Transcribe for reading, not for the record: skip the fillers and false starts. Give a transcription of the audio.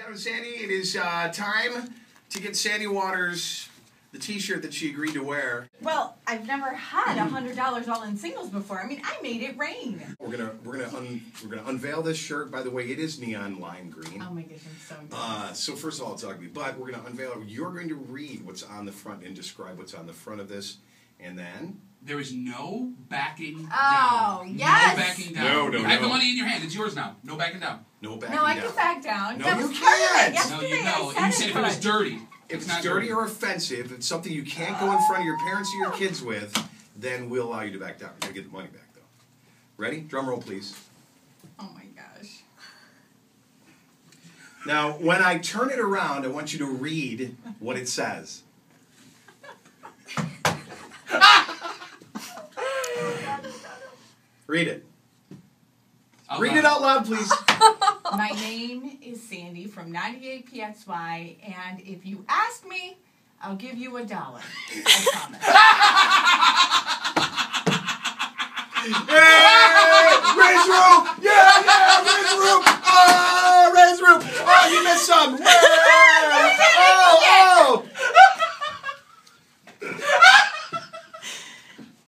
Adam and Sandy, it is time to get Sandy Waters the T-shirt that she agreed to wear. Well, I've never had $100 all in singles before. I mean, I made it rain. We're gonna unveil this shirt. By the way, it is neon lime green. Oh my gosh, I'm so good. So first of all, it's ugly, but we're gonna unveil it. You're going to read what's on the front and describe what's on the front of this, and then there is no backing down. Oh, yes. No backing down. No. I have the money in your hand. It's yours now. No backing down. No backing No, I down. can back down. No, That you was part of it. can't. Yesterday, No, you know. I You said if it was dirty. If It's it's not dirty or offensive, it's something you can't go in front of your parents or your kids with, then we'll allow you to back down. You'll get the money back, though. Ready? Drum roll, please. Oh my gosh. Now, when I turn it around, I want you to read what it says. Read it. Read it out loud, please. My name is Sandy from 98PXY, and if you ask me, I'll give you $1. I promise. Hey! Raise your own! Yeah!